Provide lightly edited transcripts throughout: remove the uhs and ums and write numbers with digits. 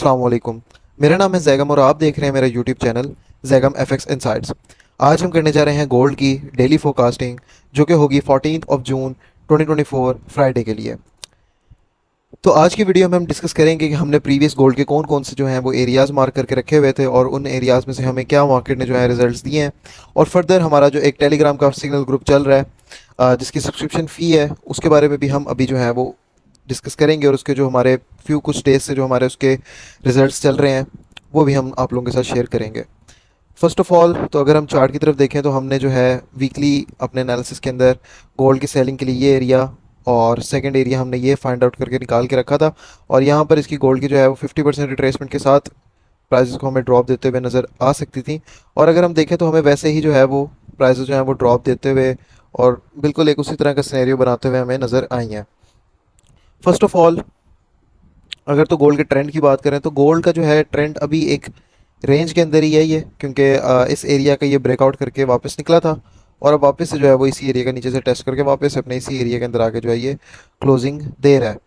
अस्सलाम वालेकुम। मेरा नाम है जैगम और आप देख रहे हैं मेरा YouTube channel Zaigham FX insights. आज हम करने जा रहे हैं गोल्ड की डेली फोरकास्टिंग, जो कि होगी 14 जून 2024 फ्राइडे के लिए। तो आज की वीडियो में हम डिस्कस करेंगे कि हमने प्रीवियस गोल्ड के कौन कौन से जो हैं वो एरियाज़ मार्क करके रखे हुए थे और उन एरियाज़ में से हमें क्या मार्केट ने जो है रिजल्ट्स दिए हैं। और फर्दर हमारा जो एक टेलीग्राम का सिग्नल ग्रुप चल रहा है, जिसकी सब्सक्रिप्शन फ़ी है, उसके बारे में भी हम अभी जो है वो डिस्कस करेंगे और उसके जो हमारे कुछ डेज से जो हमारे उसके रिजल्ट्स चल रहे हैं वो भी हम आप लोगों के साथ शेयर करेंगे। फर्स्ट ऑफ ऑल तो अगर हम चार्ट की तरफ देखें तो हमने जो है वीकली अपने एनालिसिस के अंदर गोल्ड की सेलिंग के लिए ये एरिया और सेकंड एरिया हमने ये फाइंड आउट करके निकाल के रखा था। और यहाँ पर इसकी गोल्ड की जो है वो 50% रिट्रेसमेंट के साथ प्राइसेस को हमें ड्रॉप देते हुए नज़र आ सकती थी। और अगर हम देखें तो हमें वैसे ही जो है वो प्राइसेस जो है वो ड्रॉप देते हुए और बिल्कुल एक उसी तरह का सिनेरियो बनाते हुए हमें नज़र आई हैं। फर्स्ट ऑफ ऑल अगर तो गोल्ड के ट्रेंड की बात करें तो गोल्ड का जो है ट्रेंड अभी एक रेंज के अंदर ही है ये, क्योंकि इस एरिया का ये ब्रेकआउट करके वापस निकला था और अब वापस से जो है वो इसी एरिया का नीचे से टेस्ट करके वापस अपने इसी एरिया के अंदर आके जो है ये क्लोजिंग दे रहा है।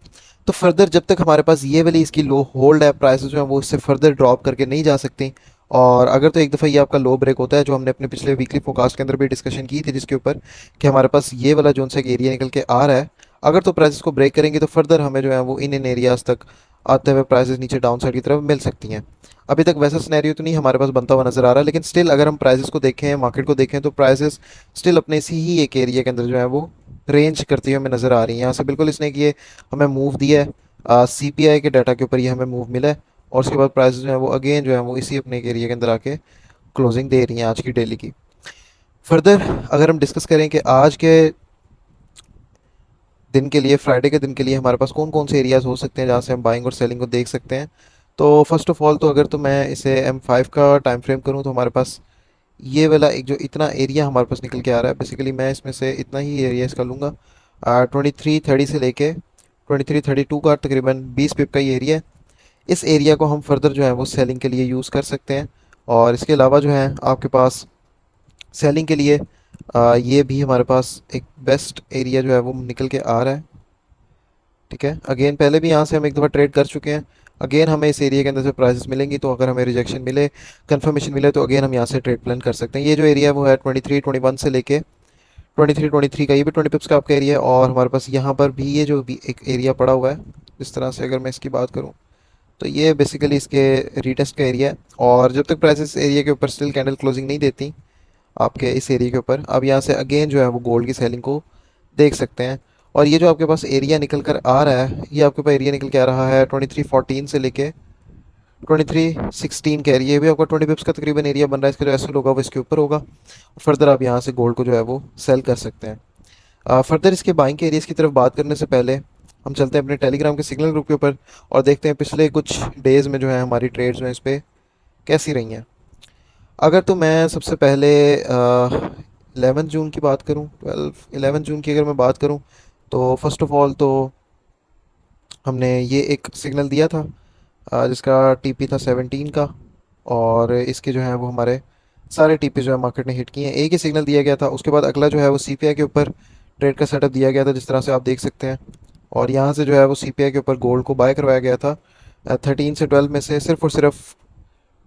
तो फर्दर जब तक हमारे पास ये वाली इसकी लो होल्ड है, प्राइसेस जो है वो इससे फर्दर ड्रॉप करके नहीं जा सकती। और अगर तो एक दफ़ा ये आपका लो ब्रेक होता है, जो हमने अपने पिछले वीकली फोरकास्ट के अंदर भी डिस्कशन की थी जिसके ऊपर कि हमारे पास ये वाला जोन से एक एरिया निकल के आ रहा है, अगर तो प्राइसेस को ब्रेक करेंगे तो फर्दर हमें जो है वो इन एरियाज तक आते हुए प्राइसेस नीचे डाउन साइड की तरफ मिल सकती हैं। अभी तक वैसा सिनेरियो तो नहीं हमारे पास बनता हुआ नज़र आ रहा, लेकिन स्टिल अगर हम प्राइसेस को देखें, मार्केट को देखें, तो प्राइसेस स्टिल अपने इसी ही एक एरिया के अंदर जो है वो रेंज करती हुई हमें नज़र आ रही है। यहाँ से बिल्कुल इसने कि ये हमें मूव दिया है, सीपीआई के डाटा के ऊपर ये हमें मूव मिला है और उसके बाद प्राइसेस जो है वो अगेन जो है वो इसी अपने एक एरिया के अंदर आके क्लोजिंग दे रही हैं आज की डेली की। फर्दर अगर हम डिस्कस करें कि आज के दिन के लिए, फ्राइडे के दिन के लिए हमारे पास कौन कौन से एरियाज हो सकते हैं जहाँ से हम बाइंग और सेलिंग को देख सकते हैं, तो फर्स्ट ऑफ ऑल तो अगर तो मैं इसे M5 का टाइम फ्रेम करूँ तो हमारे पास ये वाला एक जो इतना एरिया हमारे पास निकल के आ रहा है, बेसिकली मैं इसमें से इतना ही एरिया इसका लूँगा। 2330 से लेके 2332 का तकरीबन 20 पिप का ये एरिया है। इस एरिया को हम फर्दर जो है वो सेलिंग के लिए यूज़ कर सकते हैं। और इसके अलावा जो है आपके पास सेलिंग के लिए ये भी हमारे पास एक बेस्ट एरिया जो है वो निकल के आ रहा है। ठीक है, अगेन पहले भी यहाँ से हम एक दफ़ा ट्रेड कर चुके हैं। अगेन हमें इस एरिया के अंदर से प्राइसेस मिलेंगी, तो अगर हमें रिजेक्शन मिले, कंफर्मेशन मिले, तो अगेन हम यहाँ से ट्रेड प्लान कर सकते हैं। ये जो एरिया है वो है 2321 से लेके 2323 का, ये भी 20 पिप्स का आपका एरिया है। और हमारे पास यहाँ पर भी ये जो भी एक एरिया पड़ा हुआ है, इस तरह से अगर मैं इसकी बात करूँ तो ये बेसिकली इसके रीटेस्ट का एरिया है। और जब तक प्राइसेस एरिया के ऊपर स्टिल कैंडल क्लोजिंग नहीं देती आपके इस एरिया के ऊपर, अब यहाँ से अगेन जो है वो गोल्ड की सेलिंग को देख सकते हैं। और ये जो आपके पास एरिया निकल कर आ रहा है, ये आपके पास एरिया निकल के आ रहा है 2314 से लेके 2316 का एरिया, ये भी आपका 20 पिप्स का तकरीबन एरिया बन रहा है। इसका जो एसएल होगा वो इसके ऊपर होगा। फर्दर आप यहाँ से गोल्ड को जो है वो सेल कर सकते हैं। फर्दर इसके बाइंग के एरियाज़ की तरफ बात करने से पहले हम चलते हैं अपने टेलीग्राम के सिग्नल ग्रुप के ऊपर और देखते हैं पिछले कुछ डेज़ में जो है हमारी ट्रेड्स जो हैं इस पर कैसी रही हैं। अगर तो मैं सबसे पहले 11 जून की बात करूं, 11 जून की अगर मैं बात करूं, तो फर्स्ट ऑफ ऑल तो हमने ये एक सिग्नल दिया था, जिसका टीपी था 17 का। और इसके जो है वो हमारे सारे टीपी जो है मार्केट ने हिट किए हैं। एक ही सिग्नल दिया गया था, उसके बाद अगला जो है वो सीपीआई के ऊपर ट्रेड का सेटअप दिया गया था, जिस तरह से आप देख सकते हैं। और यहाँ से जो है वो सीपीआई के ऊपर गोल्ड को बाय करवाया गया था 13 से 12 में से सिर्फ और सिर्फ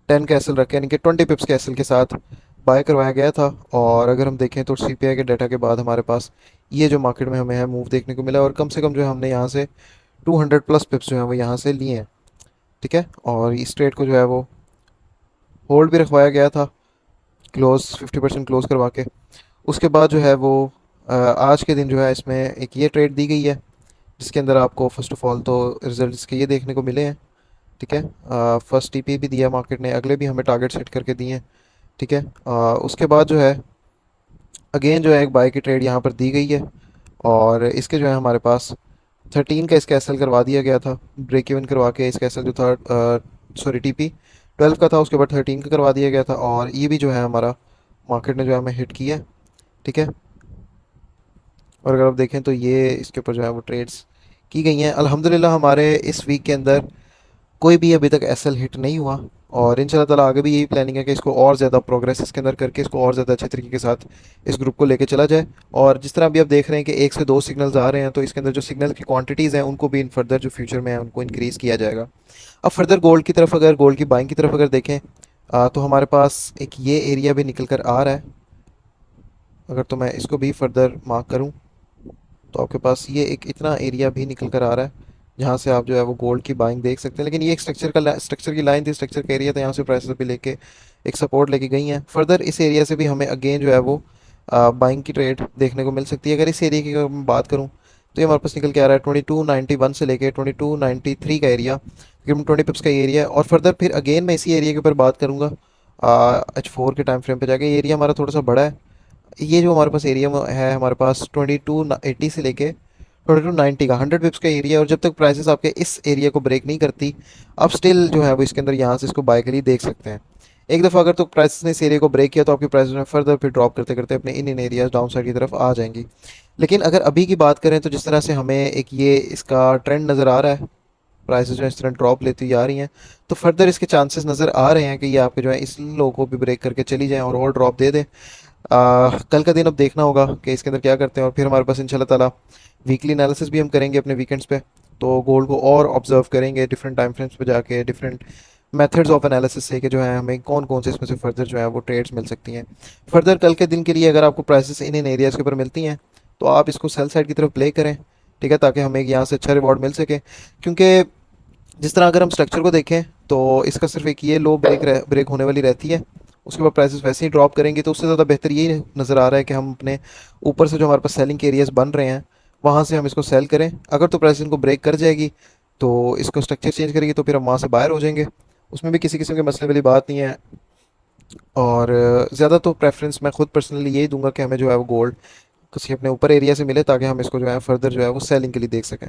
10 का एसएल रखे, यानी कि 20 पिप्स के एसएल के साथ बाय करवाया गया था। और अगर हम देखें तो सीपीआई के डाटा के बाद हमारे पास ये जो मार्केट में हमें है मूव देखने को मिला, और कम से कम जो है हमने यहाँ से 200+ पिप्स जो है वो यहाँ से लिए हैं। ठीक है, और इस ट्रेड को जो है वो होल्ड भी रखवाया गया था, क्लोज 50% क्लोज करवा के। उसके बाद जो है वो आज के दिन जो है इसमें एक ये ट्रेड दी गई है, जिसके अंदर आपको फर्स्ट ऑफ ऑल तो रिजल्ट्स के ये देखने को मिले हैं। ठीक है, फर्स्ट टीपी भी दिया मार्केट ने, अगले भी हमें टारगेट सेट करके दिए हैं। ठीक है, उसके बाद जो है अगेन जो है एक बाय की ट्रेड यहाँ पर दी गई है। और इसके जो है हमारे पास 13 का इसका एसएल करवा दिया गया था, ब्रेक इवन करवा के। इसका एसएल जो था, सॉरी टीपी 12 का था, उसके बाद 13 का करवा दिया गया था। और ये भी जो है हमारा मार्केट ने जो है हमें हिट किया है। ठीक है, और अगर आप देखें तो ये इसके ऊपर जो है वो ट्रेड्स की गई हैं। अल्हम्दुलिल्लाह हमारे इस वीक के अंदर कोई भी अभी तक एसएल हिट नहीं हुआ। और इंशाल्लाह ताला आगे भी यही प्लानिंग है कि इसको और ज़्यादा प्रोग्रेस इसके अंदर करके इसको और ज़्यादा अच्छे तरीके के साथ इस ग्रुप को लेके चला जाए। और जिस तरह अभी आप देख रहे हैं कि 1 से 2 सिग्नल्स आ रहे हैं, तो इसके अंदर जो सिग्नल की क्वांटिटीज़ हैं उनको भी इन फर्दर जो फ्यूचर में है उनको इंक्रीज़ किया जाएगा। अब फर्दर गोल्ड की तरफ, अगर गोल्ड की बाइंग की तरफ अगर देखें, तो हमारे पास एक ये एरिया भी निकल कर आ रहा है। अगर तो मैं इसको भी फर्दर मार्क करूं, तो आपके पास ये एक इतना एरिया भी निकल कर आ रहा है जहाँ से आप जो है वो गोल्ड की बाइंग देख सकते हैं। लेकिन ये एक स्ट्रक्चर की लाइन थी, स्ट्रक्चर का एरिया था, यहाँ से प्राइसेस भी लेके एक सपोर्ट लेके गई हैं। फर्दर इस एरिया से भी हमें अगेन जो है वो बाइंग की ट्रेड देखने को मिल सकती है। अगर इस एरिया की अगर मैं बात करूँ, तो ये हमारे पास निकल के आ रहा है 2291 से लेके 2293 का एरिया, तकरीबन 20 पिप्स का एरिया है। और फर्दर फिर अगेन मैं इसी एरिया के ऊपर बात करूँगा H4 के टाइम फ्रेम पे जाके। ये एरिया हमारा थोड़ा सा बड़ा है। ये जो हमारे पास एरिया है, हमारे पास 2280 से लेके 2290 का 100 पिप्स का एरिया है। और जब तक प्राइसेस आपके इस एरिया को ब्रेक नहीं करती, आप स्टिल जो है वो इसके अंदर यहाँ से इसको बाय के लिए देख सकते हैं। एक दफ़ा अगर तो प्राइसेस ने इस एरिया को ब्रेक किया, तो आपकी प्राइसेस में फर्दर फिर ड्रॉप करते करते अपने इन एरियाज डाउन साइड की तरफ आ जाएंगी। लेकिन अगर अभी की बात करें, तो जिस तरह से हमें एक ये इसका ट्रेंड नज़र आ रहा है, प्राइसेस जो है इस तरह ड्रॉप लेती हुई आ रही हैं, तो फर्दर इसके चांसेस नज़र आ रहे हैं कि ये आपके जो है इस लो को भी ब्रेक करके चली जाएँ और ड्रॉप दे दें। कल का दिन अब देखना होगा कि इसके अंदर क्या करते हैं। और फिर हमारे पास इंशाल्लाह ताला वीकली एनालिसिस भी हम करेंगे अपने वीकेंड्स पे, तो गोल्ड को और ऑब्जर्व करेंगे डिफरेंट टाइम फ्रेम्स पे जाके, डिफरेंट मेथड्स ऑफ एनालिसिस से कि जो है हमें कौन कौन से इसमें से फर्दर जो है वो ट्रेड्स मिल सकती हैं। फर्दर कल के दिन के लिए अगर आपको प्राइसेस इन एरियाज़ के ऊपर मिलती हैं, तो आप इसको सेल साइड की तरफ प्ले करें, ठीक है, ताकि हमें यहाँ से अच्छा रिवॉर्ड मिल सके। क्योंकि जिस तरह अगर हम स्ट्रक्चर को देखें, तो इसका सिर्फ एक ये लो ब्रेक होने वाली रहती है, उसके बाद प्राइसेस वैसे ही ड्रॉप करेंगे। तो उससे ज़्यादा बेहतर यही नज़र आ रहा है कि हम अपने ऊपर से जो हमारे पास सेलिंग के एरियाज बन रहे हैं, वहाँ से हम इसको सेल करें। अगर तो प्राइस इनको ब्रेक कर जाएगी, तो इसको स्ट्रक्चर चेंज करेगी, तो फिर हम वहाँ से बाहर हो जाएंगे। उसमें भी किसी किस्म के मसले वाली बात नहीं है। और ज़्यादा तो प्रेफरेंस मैं खुद पर्सनली यही दूंगा कि हमें जो है वो गोल्ड किसी अपने ऊपर एरिया से मिले, ताकि हम इसको जो है फर्दर जो है वो सेलिंग के लिए देख सकें।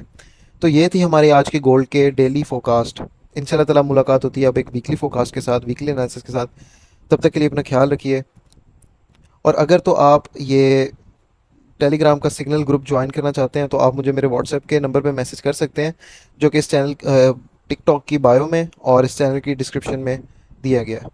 तो ये थी हमारी आज की गोल्ड के डेली फोकास्ट। इंशाल्लाह ताला मुलाकात होती है अब एक वीकली फोकास्ट के साथ, वीकली एनालिसिस के साथ। तब तक के लिए अपना ख्याल रखिए। और अगर तो आप ये टेलीग्राम का सिग्नल ग्रुप ज्वाइन करना चाहते हैं, तो आप मुझे मेरे व्हाट्सएप के नंबर पे मैसेज कर सकते हैं, जो कि इस चैनल टिकटॉक की बायो में और इस चैनल की डिस्क्रिप्शन में दिया गया है।